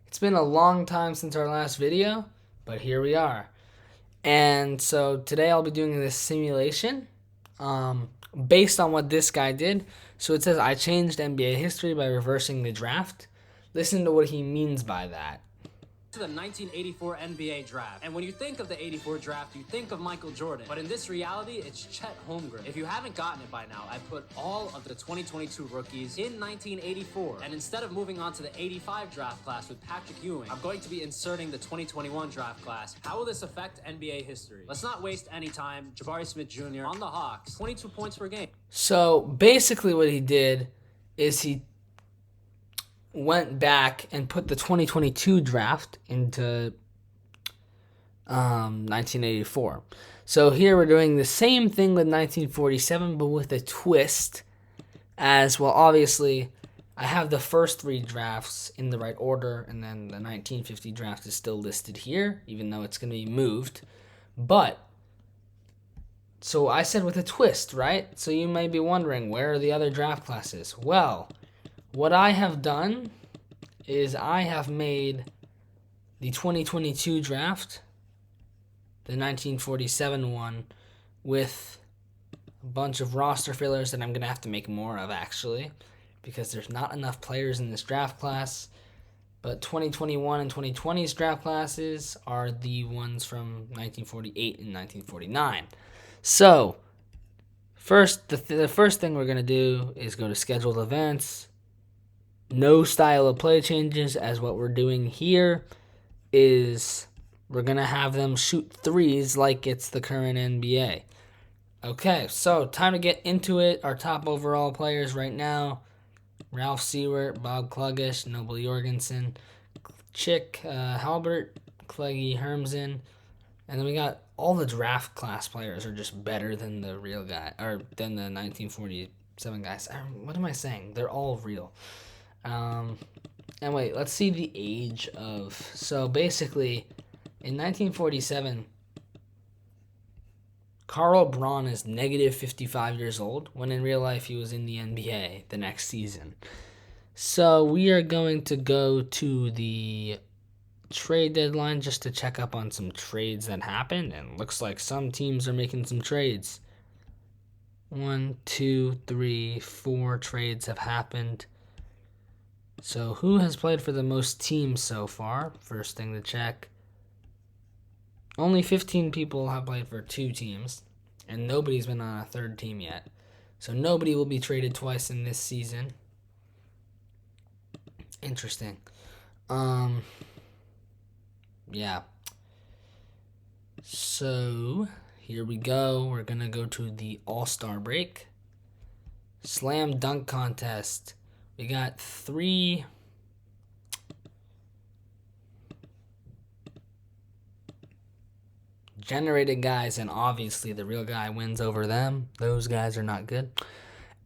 It's been a long time since our last video, but here we are. And so today I'll be doing this simulation based on what this guy did. So it says I changed NBA history by reversing the draft. Listen to what he means by that. To the 1984 NBA draft. And when you think of the 84 draft, you think of Michael Jordan. But in this reality, it's Chet Holmgren. If you haven't gotten it by now, I put all of the 2022 rookies in 1984. And instead of moving on to the 85 draft class with Patrick Ewing, I'm going to be inserting the 2021 draft class. How will this affect NBA history? Let's not waste any time. Jabari Smith Jr. on the Hawks, 22 points per game. So basically what he did is he went back and put the 2022 draft into 1984. So here we're doing the same thing with 1947, but with a twist. As well, obviously, I have the first three drafts in the right order, and then the 1950 draft is still listed here, even though it's going to be moved. But, so I said with a twist, right? So you may be wondering, where are the other draft classes? Well, what I have done is I have made the 2022 draft, the 1947 one, with a bunch of roster fillers that I'm going to have to make more of, actually, because there's not enough players in this draft class. But 2021 and 2020's draft classes are the ones from 1948 and 1949. So, the first thing we're going to do is go to scheduled events. No style of play changes, as what we're doing here is we're going to have them shoot threes like it's the current NBA. Okay, so time to get into it. Our top overall players right now: Ralph Seward, Bob Cluggish, Noble Jorgensen, Chick Halbert, Cleggy Hermsen, and then we got all the draft class players are just better than the real guy, or than the 1947 guys. What am I saying? They're all real. And wait, let's see the age of. So basically, in 1947, Karl Braun is negative 55 years old, when in real life he was in the NBA the next season. So we are going to go to the trade deadline just to check up on some trades that happened, and looks like some teams are making some trades. 1, 2, 3, 4 trades have happened. So who has played for the most teams so far? First thing to check. Only 15 people have played for 2 teams, and nobody's been on a third team yet. So nobody will be traded twice in this season. Interesting. Yeah. So here we go. We're going to go to the All-Star break. Slam dunk contest. We got 3 generated guys, and obviously the real guy wins over them. Those guys are not good.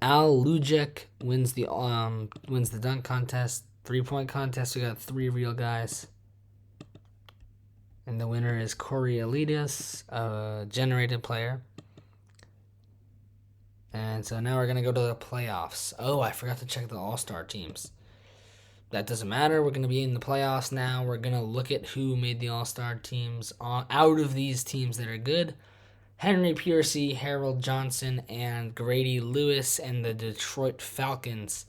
Al Lujic wins the dunk contest. 3-point contest, we got 3 real guys. And the winner is Corey Elias, a generated player. And so now we're going to go to the playoffs. Oh, I forgot to check the All-Star teams. That doesn't matter. We're going to be in the playoffs now. We're going to look at who made the All-Star teams. Out of these teams that are good, Henry Piercy, Harold Johnson, and Grady Lewis and the Detroit Falcons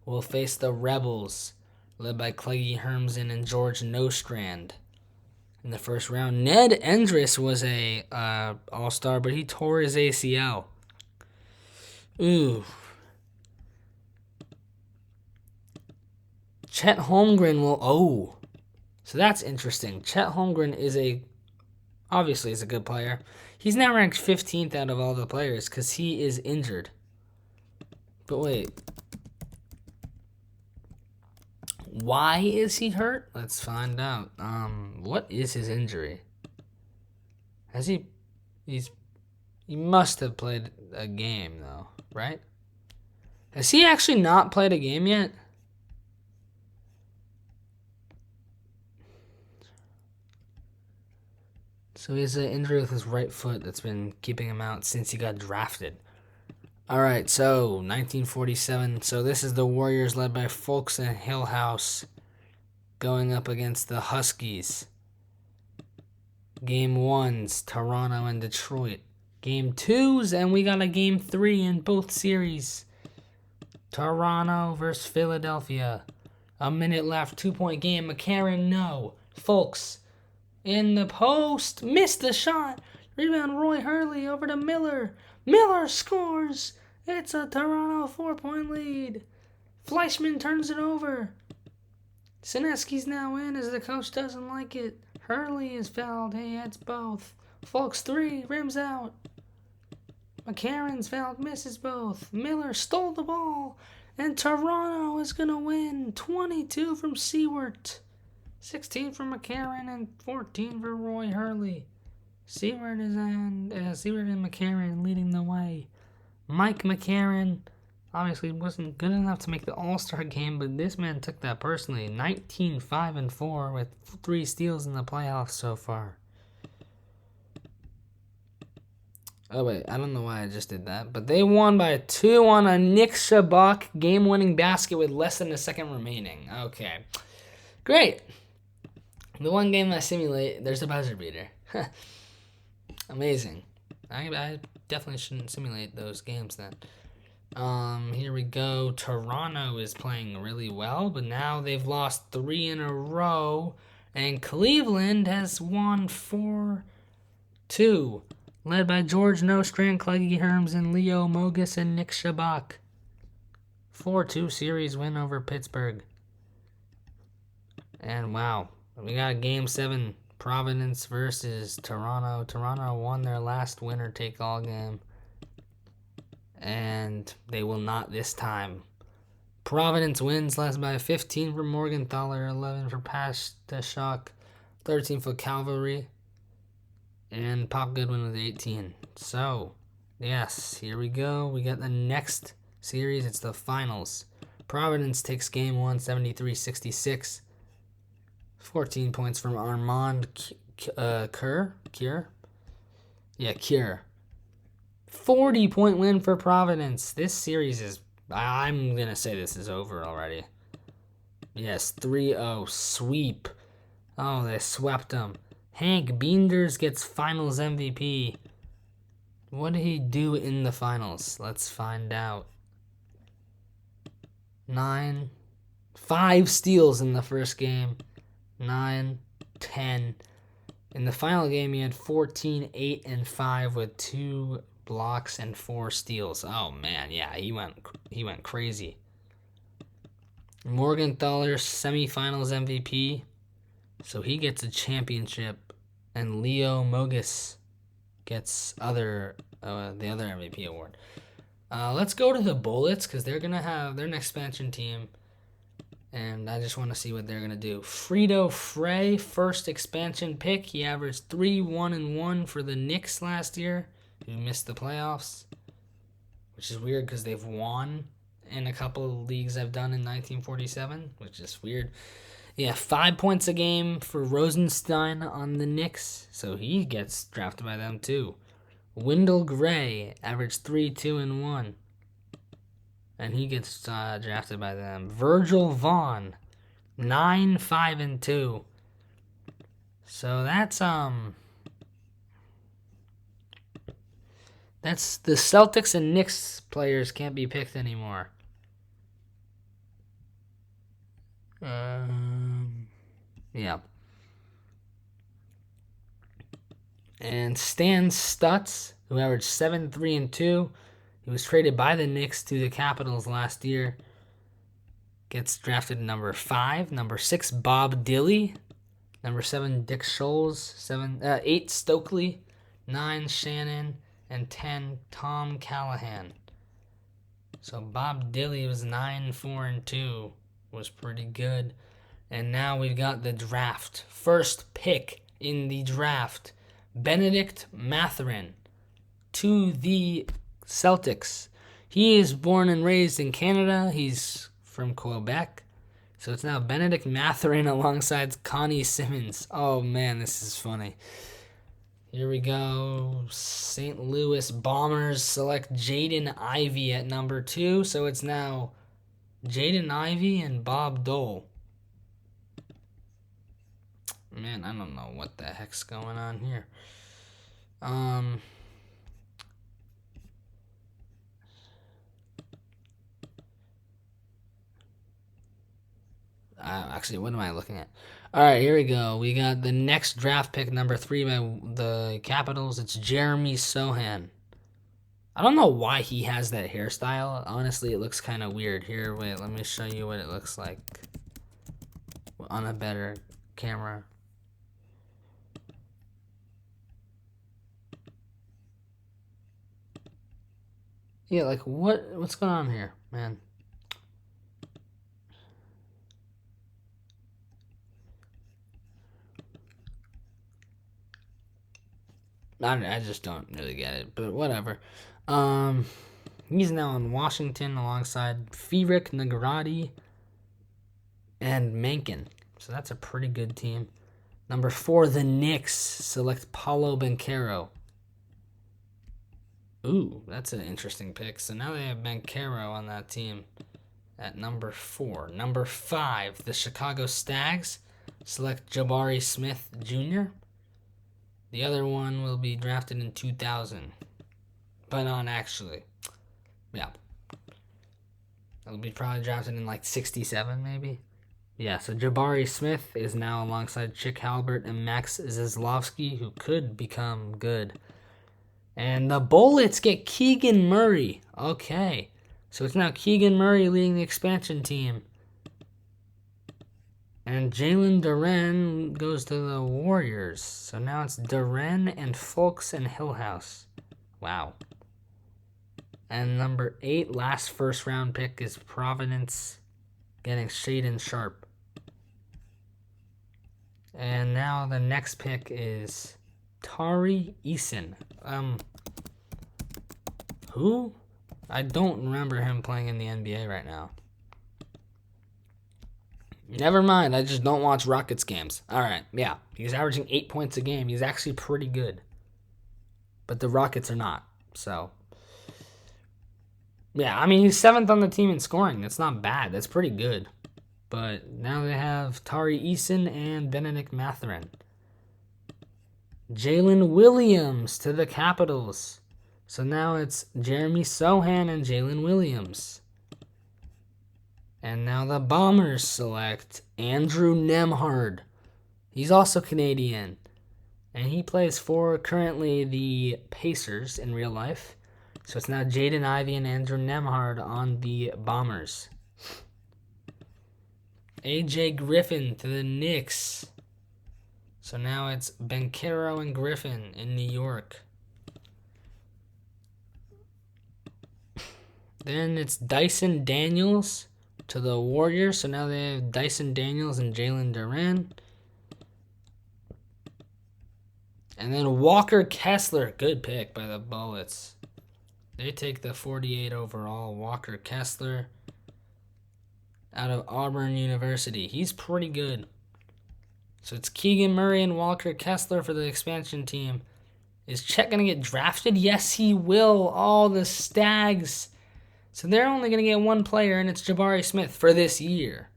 will face the Rebels, led by Cleggy Hermsen and George Nostrand. In the first round, Ned Endress was a All-Star, but he tore his ACL. Ooh. Chet Holmgren will. Oh. So that's interesting. Chet Holmgren obviously is a good player. He's now ranked 15th out of all the players because he is injured. But wait. Why is he hurt? Let's find out. What is his injury? He must have played a game, though, right? Has he actually not played a game yet? So he has an injury with his right foot that's been keeping him out since he got drafted. All right, so 1947. So this is the Warriors led by Fulks and Hillhouse. going up against the Huskies. Game 1's Toronto and Detroit. Game 2's, and we got a Game 3 in both series. Toronto versus Philadelphia. A minute left, 2-point game. McCarron, no. Folks, in the post, missed the shot. Rebound, Roy Hurley over to Miller. Miller scores. It's a Toronto 4-point lead. Fleischman turns it over. Sineski's now in as the coach doesn't like it. Hurley is fouled. Hey, it's both. Folks, 3, rims out. McCarron's fouled, misses both. Miller stole the ball. And Toronto is going to win. 22 from Seward. 16 for McCarron and 14 for Roy Hurley. Seward and McCarron leading the way. Mike McCarron obviously wasn't good enough to make the All-Star game, but this man took that personally. 19-5-4 with 3 steals in the playoffs so far. Oh, wait, I don't know why I just did that. But they won by 2 on a Nick Shabak game-winning basket with less than a second remaining. Okay. Great. The one game I simulate, there's a buzzer beater. Amazing. I definitely shouldn't simulate those games then. Here we go. Toronto is playing really well, but now they've lost 3 in a row. And Cleveland has won 4-2. Led by George Nostrand, Cleggy Herms, and Leo Mogus and Nick Shabak. 4-2 series win over Pittsburgh. And wow, we got a Game 7, Providence versus Toronto. Toronto won their last winner-take-all game. And they will not this time. Providence wins less by 15 for Morgenthaler, 11 for Pastashok, 13 for Calvary. And Pop Goodwin with 18. So, yes, here we go. We got the next series. It's the finals. Providence takes game 1, 73-66. 14 points from Armand Kure. 40-point win for Providence. This series is, I'm going to say this is over already. Yes, 3-0 sweep. Oh, they swept them. Hank Beenders gets finals MVP. What did he do in the finals? Let's find out. 5 steals in the first game. 9, 10. In the final game, he had 14, 8, and 5 with 2 blocks and 4 steals. Oh man, yeah, he went crazy. Morgenthaler semifinals MVP, so he gets a championship. And Leo Mogus gets the other MVP award. Let's go to the Bullets because they're going to have their next expansion team. And I just want to see what they're going to do. Frito Frey, first expansion pick. He averaged 3-1-1 for the Knicks last year, who missed the playoffs. Which is weird because they've won in a couple of leagues I've done in 1947, which is weird. Yeah, 5 points a game for Rosenstein on the Knicks, so he gets drafted by them too. Wendell Gray averaged 3-2-1, and he gets drafted by them. Virgil Vaughn, 9-5-2. So that's the Celtics and Knicks players can't be picked anymore. Yeah. And Stan Stutz, who averaged 7-3-2, he was traded by the Knicks to the Capitals last year, gets drafted number 5. Number 6, Bob Dilly. Number 7, Dick Scholes. 8, Stokely. 9, Shannon. And 10, Tom Callahan. So Bob Dilly was 9-4-2. Was pretty good. And now we've got the draft. First pick in the draft, Benedict Mathurin to the Celtics. He is born and raised in Canada. He's from Quebec. So it's now Benedict Mathurin alongside Connie Simmons. Oh man, this is funny. Here we go. St. Louis Bombers select Jaden Ivey at number 2. So it's now Jaden Ivey and Bob Dole. man, I don't know what the heck's going on here. Actually, what am I looking at? All right, here we go. We got the next draft pick, number 3 by the Capitals. It's Jeremy Sohan. I don't know why he has that hairstyle. Honestly, it looks kind of weird. Here, wait, let me show you what it looks like on a better camera. Yeah, like what's going on here, man? I just don't really get it, but whatever. He's now in Washington alongside Firik Nagarati and Mencken. So that's a pretty good team. Number 4, the Knicks select Paulo Banchero. Ooh, that's an interesting pick. So now they have Banchero on that team at number 4. Number 5, the Chicago Stags select Jabari Smith Jr. The other one will be drafted in 2000. But not actually. Yeah. It'll be probably drafted in like 67 maybe. Yeah, so Jabari Smith is now alongside Chick Halbert and Max Zizlovsky, who could become good. And the Bullets get Keegan Murray. Okay. So it's now Keegan Murray leading the expansion team. And Jalen Duren goes to the Warriors. So now it's Duren and Fulks and Hillhouse. Wow. And number 8, last first round pick is Providence getting Shaden Sharp. And now the next pick is Tari Eason. Who? I don't remember him playing in the NBA right now. Never mind, I just don't watch Rockets games. Alright, yeah. He's averaging 8 points a game. He's actually pretty good. But the Rockets are not, so. Yeah, I mean, he's 7th on the team in scoring. That's not bad. That's pretty good. But now they have Tari Eason and Benedict Mathurin. Jalen Williams to the Capitals. So now it's Jeremy Sohan and Jalen Williams. And now the Bombers select Andrew Nemhard. He's also Canadian. And he plays for currently the Pacers in real life. So it's now Jaden Ivey and Andrew Nemhard on the Bombers. AJ Griffin to the Knicks. So now it's Banchero and Griffin in New York. Then it's Dyson Daniels to the Warriors. So now they have Dyson Daniels and Jalen Duren. And then Walker Kessler. Good pick by the Bullets. They take the 48 overall Walker Kessler out of Auburn University. He's pretty good. So it's Keegan Murray and Walker Kessler for the expansion team. Is Chet going to get drafted? Yes, he will. All the Stags. So they're only going to get one player, and it's Jabari Smith for this year.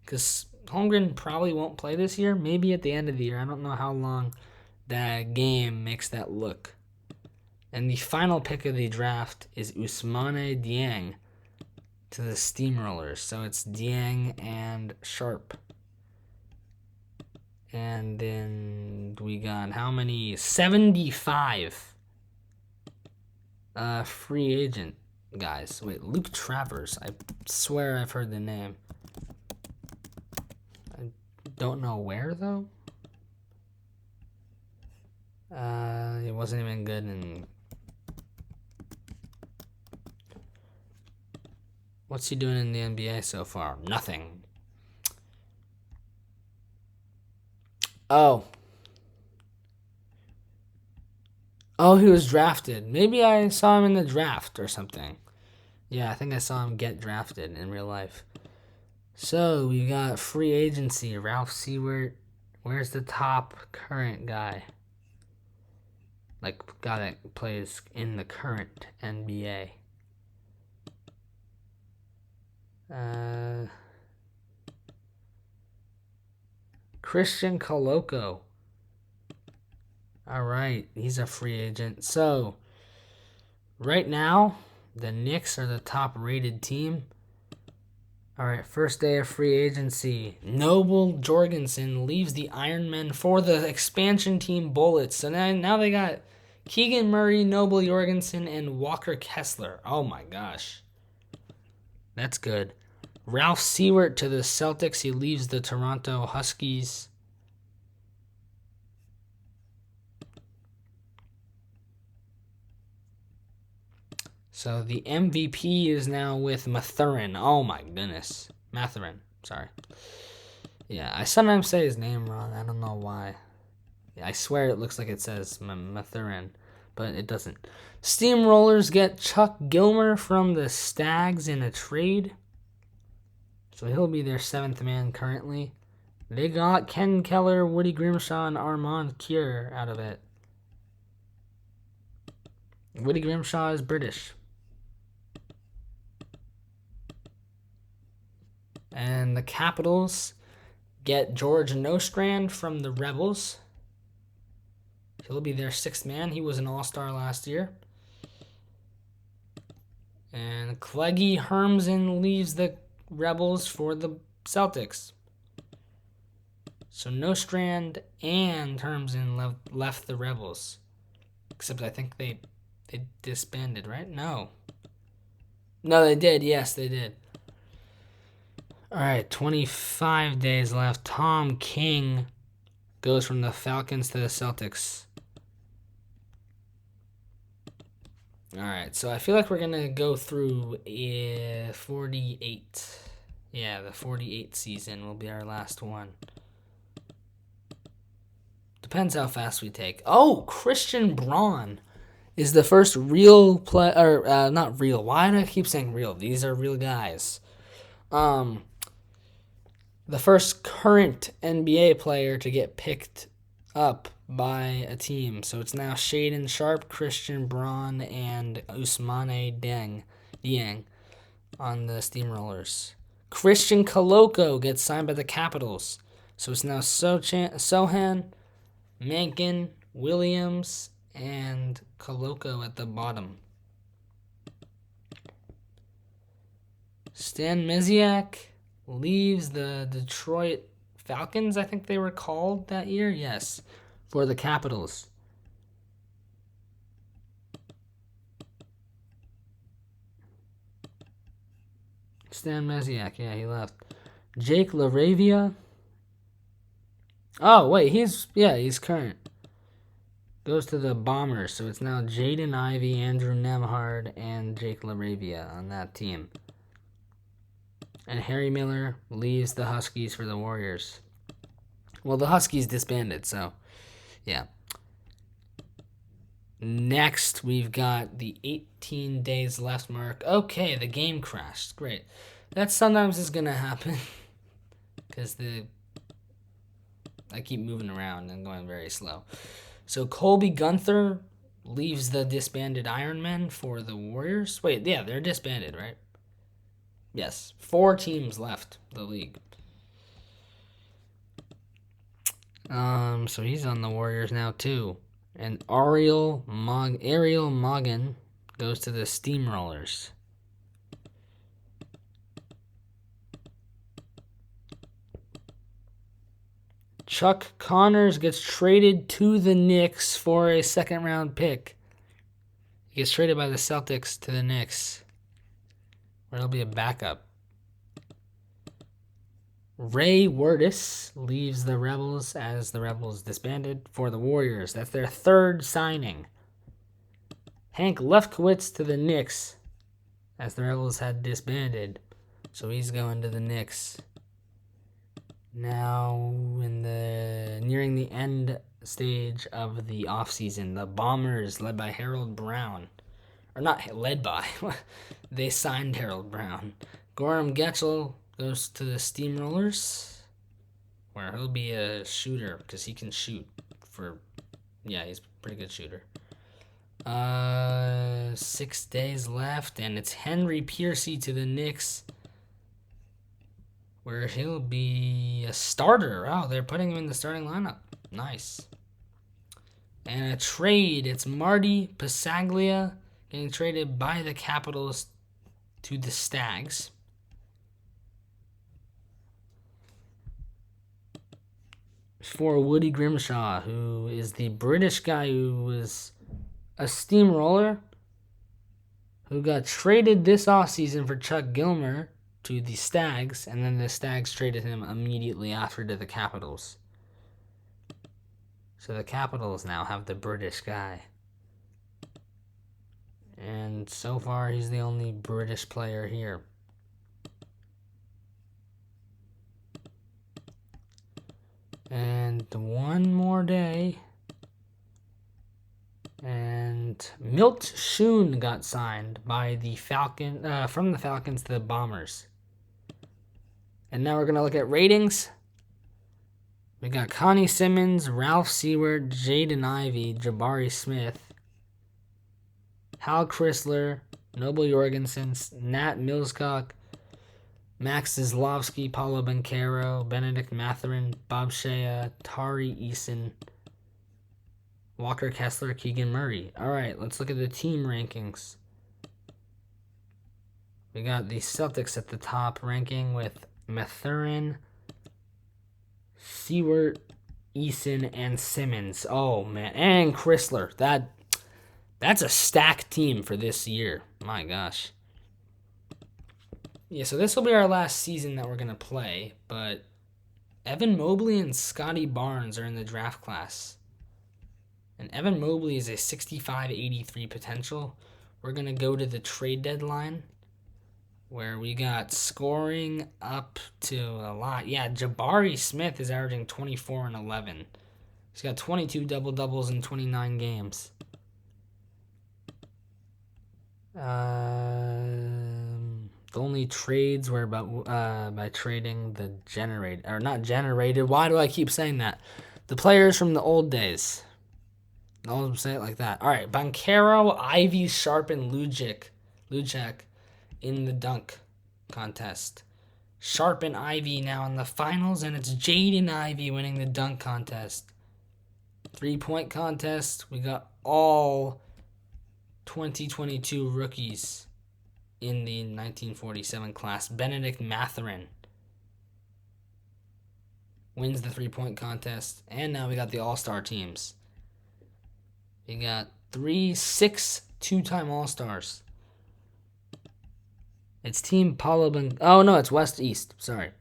Because Holmgren probably won't play this year. Maybe at the end of the year. I don't know how long that game makes that look. And the final pick of the draft is Ousmane Dieng to the Steamrollers. So it's Dieng and Sharp. And then we got how many? 75 free agent guys. Wait, Luke Travers. I swear I've heard the name. I don't know where, though. It wasn't even good in... What's he doing in the NBA so far? Nothing. Oh, he was drafted. Maybe I saw him in the draft or something. Yeah, I think I saw him get drafted in real life. So, we got free agency. Ralph Seward. Where's the top current guy? Like, guy that plays in the current NBA. Christian Coloco. All right, he's a free agent. So, right now, the Knicks are the top-rated team. All right, first day of free agency. Noble Jorgensen leaves the Ironmen for the expansion team Bullets. So now they got Keegan Murray, Noble Jorgensen, and Walker Kessler. Oh my gosh. That's good. Ralph Seward to the Celtics. He leaves the Toronto Huskies. So the MVP is now with Mathurin. Oh my goodness. Mathurin. Sorry. Yeah, I sometimes say his name wrong. I don't know why. I swear it looks like it says Mathurin, but it doesn't. Steamrollers get Chuck Gilmer from the Stags in a trade. So he'll be their 7th man currently. They got Ken Keller, Woody Grimshaw, and Armand Kier out of it. Woody Grimshaw is British. And the Capitals get George Nostrand from the Rebels. He'll be their 6th man. He was an all-star last year. And Cleggy Hermsen leaves the Rebels for the Celtics. So Nostrand and Hermsen left the Rebels. Except I think they disbanded, right? No, they did. Yes, they did. All right, 25 days left. Tom King goes from the Falcons to the Celtics. All right, so I feel like we're going to go through 48. Yeah, the 48 season will be our last one. Depends how fast we take. Oh, Christian Braun is the first real play, or not real. Why do I keep saying real? These are real guys. The first current NBA player to get picked up by a team. So it's now Shaden Sharp, Christian Braun, and Ousmane Dieng on the Steamrollers. Christian Coloco gets signed by the Capitals. So it's now Sohan, Mankin, Williams, and Coloco at the bottom. Stan Misiak leaves the Detroit Falcons, I think they were called that year. Yes, for the Capitals. Stan Misiak, yeah, he left. Jake LaRavia. Oh, wait, he's current. Goes to the Bombers, so it's now Jaden Ivey, Andrew Nemhard, and Jake LaRavia on that team. And Harry Miller leaves the Huskies for the Warriors. Well, the Huskies disbanded, so yeah. Next, we've got the 18 days left mark. Okay, the game crashed. Great. That sometimes is going to happen because I keep moving around and going very slow. So Colby Gunther leaves the disbanded Ironmen for the Warriors. Wait, yeah, they're disbanded, right? Yes, 4 teams left the league. So he's on the Warriors now too. And Ariel Morgan goes to the Steamrollers. Chuck Connors gets traded to the Knicks for a 2nd-round pick. He gets traded by the Celtics to the Knicks, where he'll be a backup. Ray Werdis leaves the Rebels as the Rebels disbanded for the Warriors. That's their 3rd signing. Hank Lefkowitz to the Knicks as the Rebels had disbanded. So he's going to the Knicks. Now, nearing the end stage of the offseason, the Bombers, led by Harold Brown, or not led by, they signed Harold Brown. Gorham Getchell goes to the Steamrollers, where he'll be a shooter because he can shoot he's a pretty good shooter. 6 days left, and it's Henry Piercy to the Knicks. where he'll be a starter. Oh, they're putting him in the starting lineup. Nice. And a trade. It's Marty Pasaglia getting traded by the Capitals to the Stags. For Woody Grimshaw, who is the British guy who was a steamroller, who got traded this offseason for Chuck Gilmer to the Stags, and then the Stags traded him immediately after to the Capitals. So the Capitals now have the British guy. And so far, he's the only British player here. And one more day. And Milt Schoon got signed by the from the Falcons to the Bombers. And now we're going to look at ratings. We got Connie Simmons, Ralph Seward, Jaden Ivey, Jabari Smith, Hal Chrysler, Noble Jorgensen, Nat Milscock, Max Zlowski, Paulo Banchero, Benedict Matherin, Bob Shea, Tari Eason, Walker Kessler, Keegan Murray. All right, let's look at the team rankings. We got the Celtics at the top ranking with Matherin, Seward, Eason, and Simmons. Oh, man. And Chrysler. That's a stacked team for this year. My gosh. Yeah, so this will be our last season that we're going to play, but Evan Mobley and Scotty Barnes are in the draft class. And Evan Mobley is a 65-83 potential. We're going to go to the trade deadline, where we got scoring up to a lot. Yeah, Jabari Smith is averaging 24 and 11. He's got 22 double-doubles in 29 games. The only trades were about by trading the generated, or not generated. Why do I keep saying that? The players from the old days. I'll say it like that. All right, Banchero, Ivy, Sharp, and Lucic in the dunk contest. Sharp and Ivy now in the finals, and it's Jaden Ivey winning the dunk contest. 3-point contest. We got all 2022 rookies in the 1947 class. Benedict Matherin wins the 3-point contest, and now we got the All-Star teams. We got 6 two-time All-Stars. It's Team Paulo Oh, no, it's West-East. Sorry.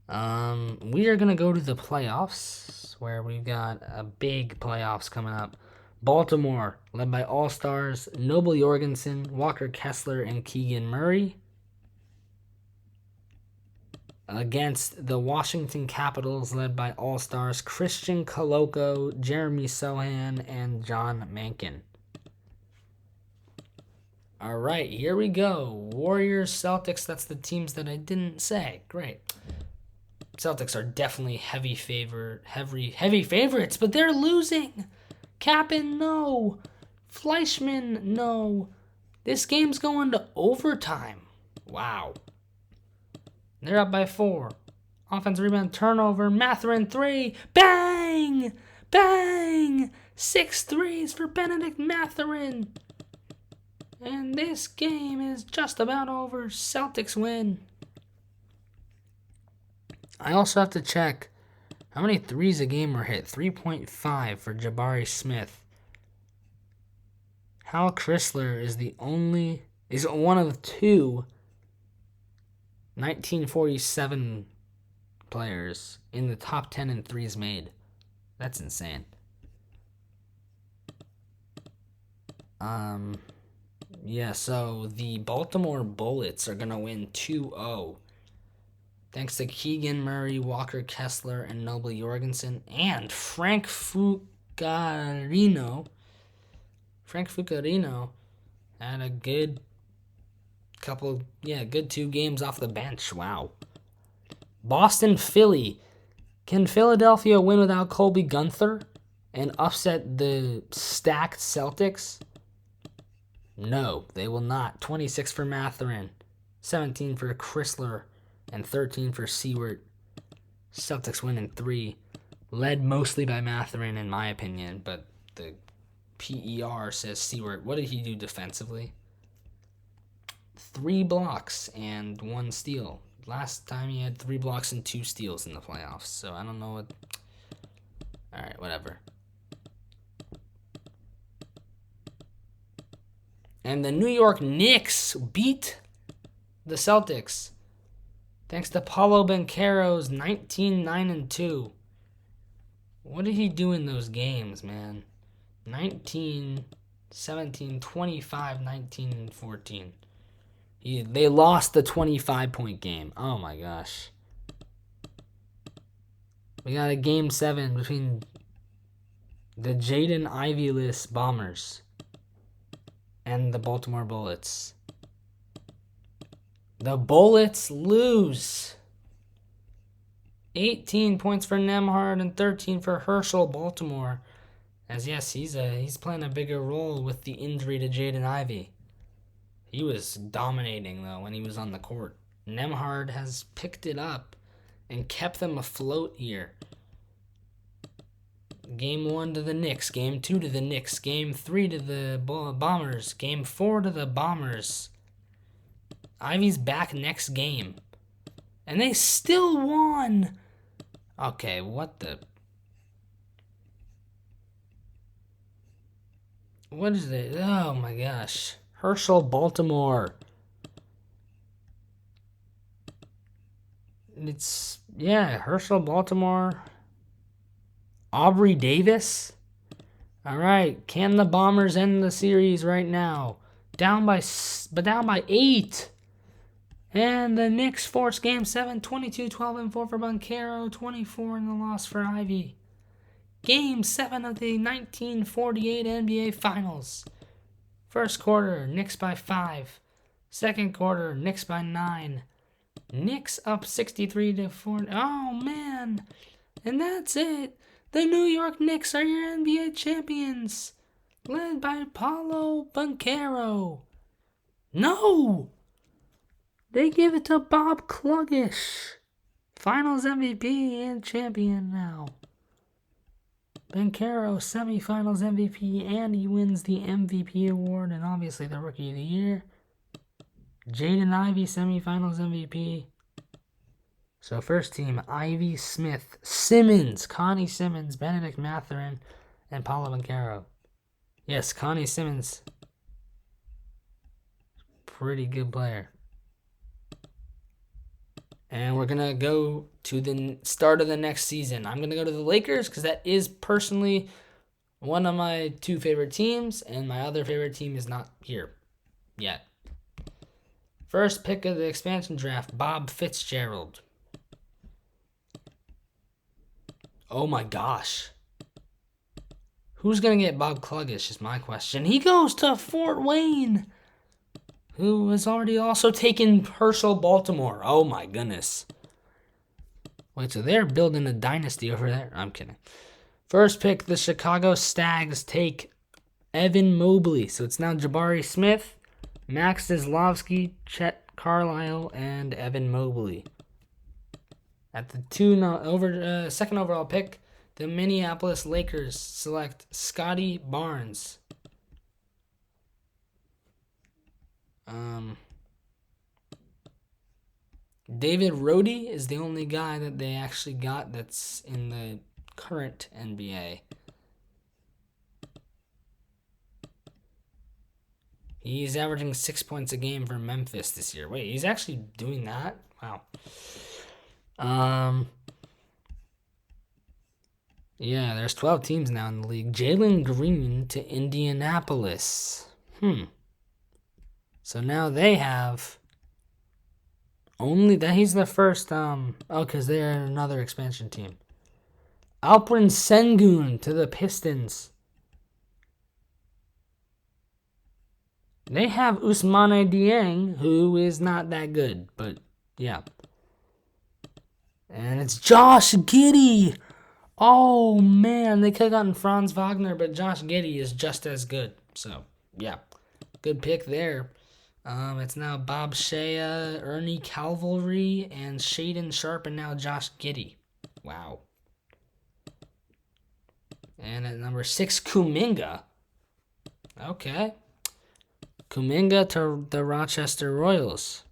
We are going to go to the playoffs, where we've got a big playoffs coming up. Baltimore, led by All-Stars Noble Jorgensen, Walker Kessler, and Keegan Murray. Against the Washington Capitals, led by All-Stars Christian Koloko, Jeremy Sohan, and John Mankin. All right, here we go. Warriors, Celtics, that's the teams that I didn't say. Great. Celtics are definitely heavy favorites, but they're losing. Kappen, no. Fleischman, no. This game's going to overtime. Wow. They're up by 4. Offensive rebound, turnover. Matherin 3. Bang! Bang! 6 threes for Benedict Matherin. And this game is just about over. Celtics win. I also have to check how many threes a game were hit. 3.5 for Jabari Smith. Hal Chrysler is one of 2 1947 players in the top 10 in threes made. That's insane. Yeah, so the Baltimore Bullets are going to win 2-0. Thanks to Keegan Murray, Walker Kessler, and Noble Jorgensen, and Frank Fucarino. Frank Fucarino had a good 2 games off the bench. Wow. Boston, Philly. Can Philadelphia win without Colby Gunther and upset the stacked Celtics? No, they will not. 26 for Matherin, 17 for Chrysler, and 13 for Seward. Celtics win in 3. Led mostly by Mathurin, in my opinion, but the PER says Seward. What did he do defensively? 3 blocks and 1 steal. Last time he had 3 blocks and 2 steals in the playoffs, so I don't know what... Alright, whatever. And the New York Knicks beat the Celtics thanks to Paulo Banchero's 19-9-2. What did he do in those games, man? 19, 17, 25, 19, and 14. They lost the 25-point game. Oh, my gosh. We got a Game 7 between the Jaden Ivey-less Bombers and the Baltimore Bullets. The Bullets lose. 18 points for Nembhard and 13 for Herschel, Baltimore. As yes, he's playing a bigger role with the injury to Jaden Ivey. He was dominating, though, when he was on the court. Nembhard has picked it up and kept them afloat here. Game 1 to the Knicks. Game 2 to the Knicks. Game 3 to the Bombers. Game 4 to the Bombers. Ivey's back next game. And they still won. Okay, what the... What is it? Oh, my gosh. Herschel, Baltimore. Herschel, Baltimore. Aubrey Davis. All right, can the Bombers end the series right now? Down by 8. And the Knicks force Game 7, 22, 12, and 4 for Banchero, 24 in the loss for Ivey. Game 7 of the 1948 NBA Finals. First quarter, Knicks by 5. Second quarter, Knicks by 9. Knicks up 63-4. Oh, man. And that's it. The New York Knicks are your NBA champions. Led by Paulo Banchero. No! They give it to Bob Kluggish. Finals MVP and champion now. Banchero, semifinals MVP, and he wins the MVP award and obviously the Rookie of the Year. Jaden Ivey, semifinals MVP. So first team, Ivey, Smith, Simmons, Connie Simmons, Benedict Mathurin, and Paulo Banchero. Yes, Connie Simmons. Pretty good player. And we're going to go to the start of the next season. I'm going to go to the Lakers because that is personally one of my 2 favorite teams, and my other favorite team is not here yet. First pick of the expansion draft, Bob Fitzgerald. Oh my gosh. Who's going to get Bob Kluggish is my question. He goes to Fort Wayne, who has already also taken Herschel, Baltimore. Oh my goodness. Wait, so they're building a dynasty over there? I'm kidding. First pick, the Chicago Stags take Evan Mobley. So it's now Jabari Smith, Max Zaslavsky, Chet Carlisle, and Evan Mobley. At the second overall pick, the Minneapolis Lakers select Scotty Barnes. David Roddy is the only guy that they actually got that's in the current NBA. He's averaging 6 points a game for Memphis this year. Wait, he's actually doing that? Wow. Yeah, there's 12 teams now in the league. Jalen Green to Indianapolis. So now they have only that he's the first because they're another expansion team. Alperen Sengun to the Pistons. They have Ousmane Dieng, who is not that good, but yeah. And it's Josh Giddey. Oh, man, they could have gotten Franz Wagner, but Josh Giddey is just as good. So, yeah, good pick there. It's now Bob Shea, Ernie Cavalry, and Shaden Sharp, and now Josh Giddey. Wow. And at number 6, Kuminga. Okay. Kuminga to the Rochester Royals,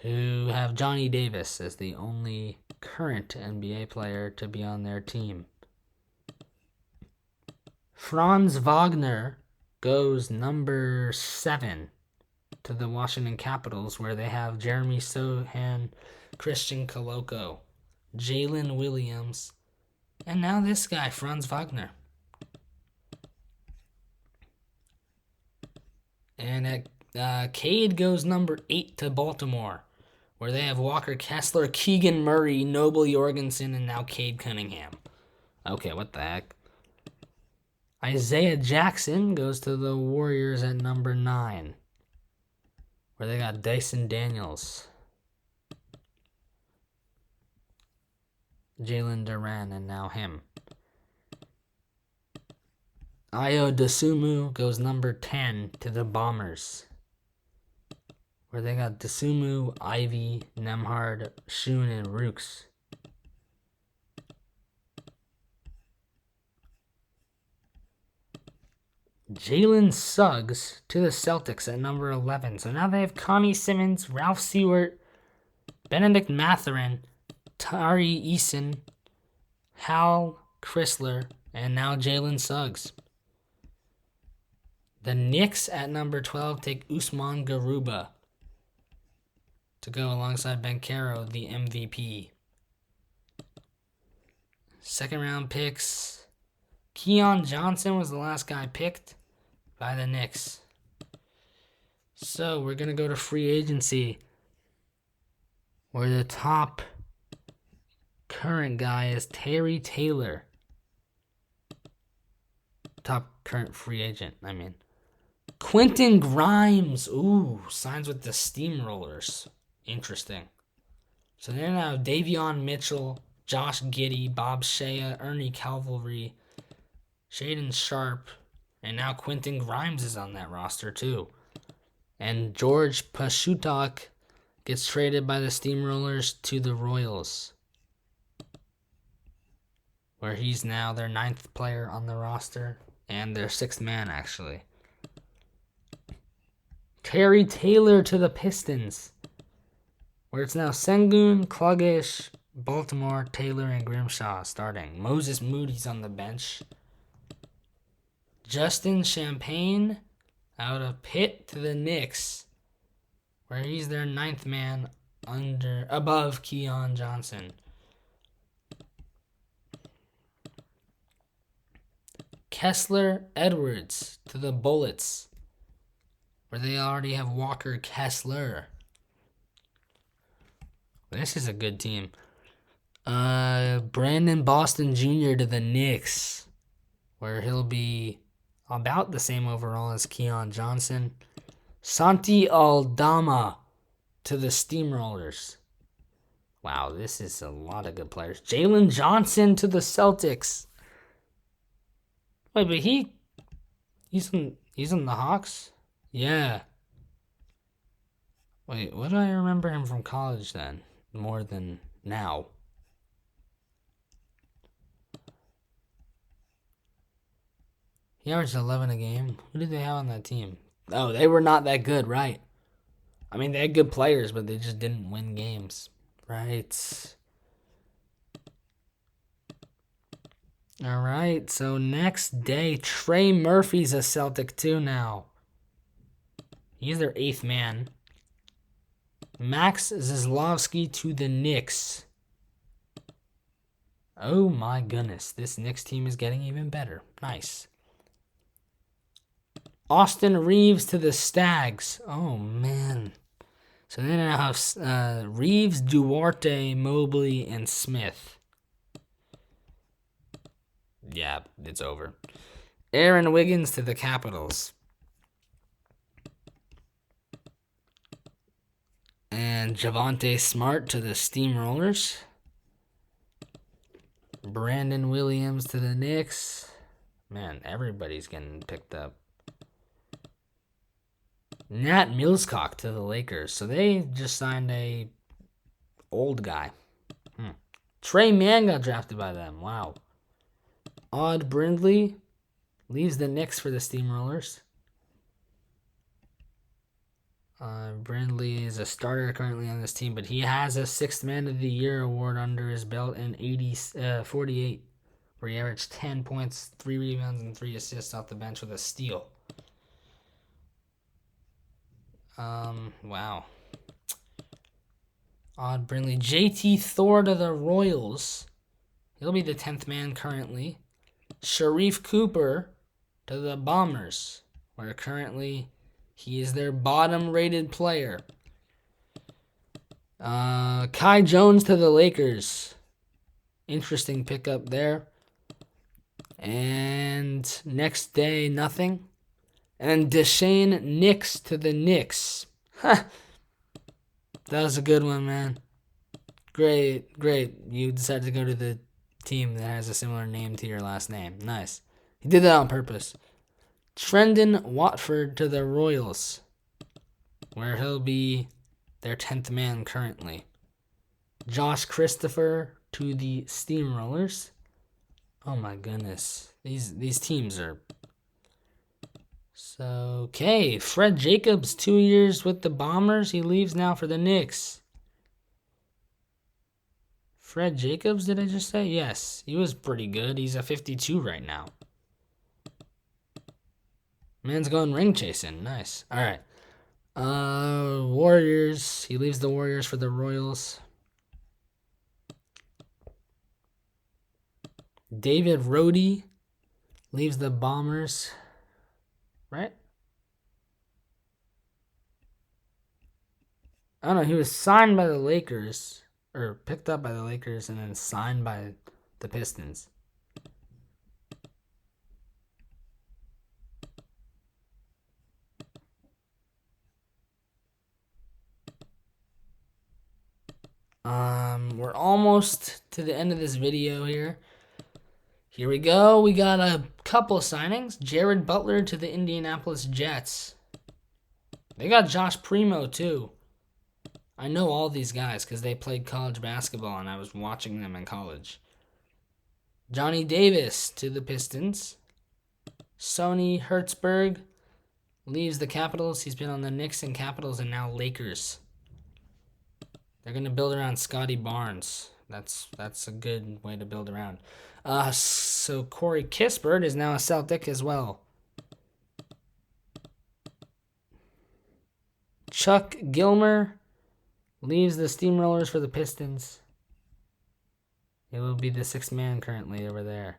who have Johnny Davis as the only current NBA player to be on their team. Franz Wagner goes number 7 to the Washington Capitals, where they have Jeremy Sohan, Christian Koloko, Jalen Williams, and now this guy, Franz Wagner. And Cade goes number 8 to Baltimore, where they have Walker Kessler, Keegan Murray, Noble Jorgensen, and now Cade Cunningham. Okay, what the heck? Isaiah Jackson goes to the Warriors at number 9, where they got Dyson Daniels, Jalen Duran, and now him. Ayo Dosunmu goes number 10 to the Bombers, where they got Dosunmu, Ivy, Nemhard, Shun, and Rooks. Jalen Suggs to the Celtics at number 11. So now they have Connie Simmons, Ralph Seward, Benedict Mathurin, Tari Eason, Hal Chrysler, and now Jalen Suggs. The Knicks at number 12 take Usman Garuba to go alongside Banchero, the MVP. Second round picks. Keon Johnson was the last guy picked by the Knicks. So we're going to go to free agency, where the top current guy is Terry Taylor. Top current free agent, I mean. Quentin Grimes, signs with the Steamrollers. Interesting. So then I have Davion Mitchell, Josh Giddey, Bob Shea, Ernie Cavalry, Shaden Sharp, and now Quentin Grimes is on that roster too. And George Pashutok gets traded by the Steamrollers to the Royals, where he's now their 9th player on the roster and their 6th man, actually. Terry Taylor to the Pistons, where it's now Sengun, Kluggish, Baltimore, Taylor, and Grimshaw starting. Moses Moody's on the bench. Justin Champagne out of Pitt to the Knicks, where he's their 9th man above Keon Johnson. Kessler Edwards to the Bullets, where they already have Walker Kessler. This is a good team. Brandon Boston Jr. to the Knicks, where he'll be about the same overall as Keon Johnson. Santi Aldama to the Steamrollers. Wow, this is a lot of good players. Jalen Johnson to the Celtics. Wait, but he's in the Hawks? Yeah. Wait, what do I remember him from college then? More than now. He averaged 11 a game. Who did they have on that team? Oh, they were not that good, right? I mean, they had good players, but they just didn't win games. Right. All right, so next day, Trey Murphy's a Celtic too now. He's their 8th man. Max Zizlowski to the Knicks. Oh my goodness, this Knicks team is getting even better. Nice. Austin Reeves to the Stags. Oh, man. So then I have Reeves, Duarte, Mobley, and Smith. Yeah, it's over. Aaron Wiggins to the Capitals. And Javonte Smart to the Steamrollers. Brandon Williams to the Knicks. Man, everybody's getting picked up. Nat Millscock to the Lakers. So they just signed a old guy. Trey Mann got drafted by them. Wow. Odd Brindley leaves the Knicks for the Steamrollers. Brindley is a starter currently on this team, but he has a Sixth Man of the Year award under his belt in 48, where he averaged 10 points, 3 rebounds, and 3 assists off the bench with a steal. Wow. Odd Brindley. JT Thor to the Royals. He'll be the 10th man currently. Sharif Cooper to the Bombers, where currently he is their bottom-rated player. Kai Jones to the Lakers. Interesting pickup there. And next day, nothing. And Deshane Nix to the Knicks. That was a good one, man. Great. You decided to go to the team that has a similar name to your last name. Nice. He did that on purpose. Trendon Watford to the Royals, where he'll be their 10th man currently. Josh Christopher to the Steamrollers. Oh my goodness. These teams are... So, okay. Fred Jacobs, 2 years with the Bombers. He leaves now for the Knicks. Fred Jacobs, did I just say? Yes. He was pretty good. He's a 52 right now. Man's going ring chasing. Nice. All right. Warriors. He leaves the Warriors for the Royals. David Rhodey leaves the Bombers. Right? I don't know. He was signed by the Lakers, or picked up by the Lakers, and then signed by the Pistons. We're almost to the end of this video here. Here we go. We got a couple signings. Jared Butler to the Indianapolis Jets. They got Josh Primo, too. I know all these guys because they played college basketball and I was watching them in college. Johnny Davis to the Pistons. Sonny Hertzberg leaves the Capitals. He's been on the Knicks and Capitals and now Lakers. They're going to build around Scotty Barnes. That's a good way to build around. So Corey Kispert is now a Celtic as well. Chuck Gilmer leaves the Steamrollers for the Pistons. He will be the 6th man currently over there.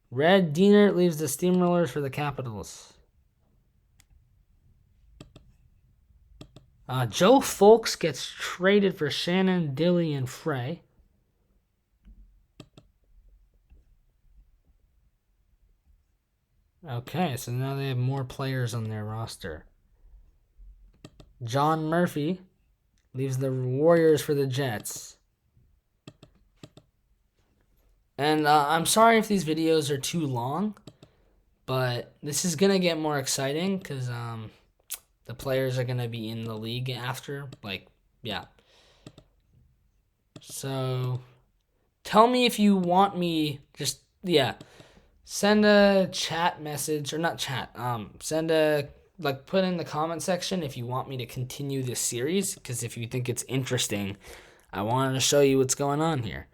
Red Diener leaves the Steamrollers for the Capitals. Joe Folks gets traded for Shannon, Dilly, and Frey. Okay, so now they have more players on their roster. John Murphy leaves the Warriors for the Jets. And I'm sorry if these videos are too long, but this is going to get more exciting because the players are going to be in the league after. Yeah. So, tell me if you want me, send a chat message, or not chat, put in the comment section if you want me to continue this series, because if you think it's interesting, I wanted to show you what's going on here.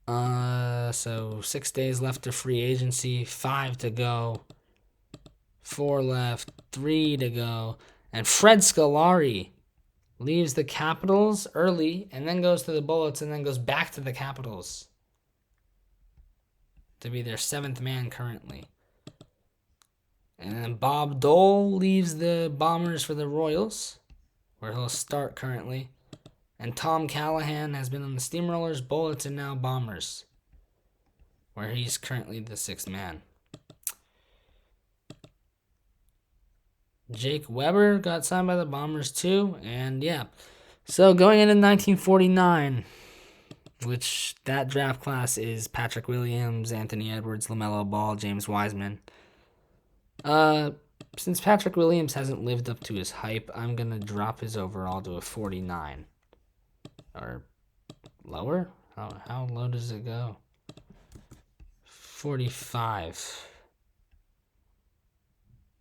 So 6 days left to free agency, 5 to go, 4 left, 3 to go, and Fred Scolari leaves the Capitals early, and then goes to the Bullets, and then goes back to the Capitals to be their 7th man currently. And then Bob Dole leaves the Bombers for the Royals, where he'll start currently. And Tom Callahan has been on the Steamrollers, Bullets, and now Bombers, where he's currently the 6th man. Jake Weber got signed by the Bombers too, and yeah. So going into 1949, which that draft class is Patrick Williams, Anthony Edwards, LaMelo Ball, James Wiseman. Since Patrick Williams hasn't lived up to his hype, I'm going to drop his overall to a 49. Or lower? How low does it go? 45.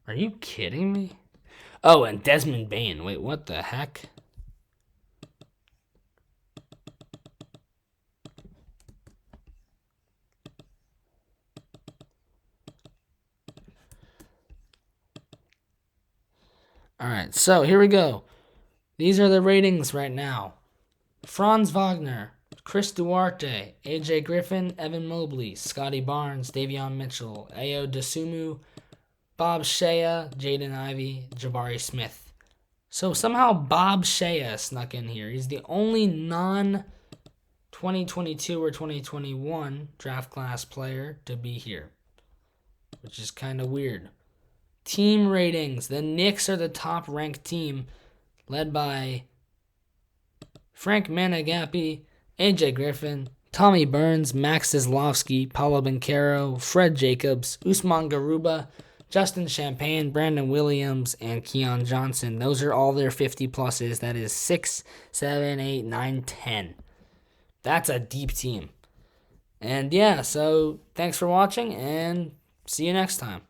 Are you kidding me? Oh, and Desmond Bain. Wait, what the heck? All right, so here we go. These are the ratings right now. Franz Wagner, Chris Duarte, AJ Griffin, Evan Mobley, Scotty Barnes, Davion Mitchell, Ayo Dosunmu, Bob Shea, Jaden Ivey, Jabari Smith. So somehow Bob Shea snuck in here. He's the only non-2022 or 2021 draft class player to be here, which is kind of weird. Team ratings. The Knicks are the top-ranked team, led by Frank Managapi, AJ Griffin, Tommy Burns, Max Zislovsky, Paulo Banchero, Fred Jacobs, Usman Garuba, Justin Champagne, Brandon Williams, and Keon Johnson. Those are all their 50 pluses. That is 6, 7, 8, 9, 10. That's a deep team. And yeah, so thanks for watching, and see you next time.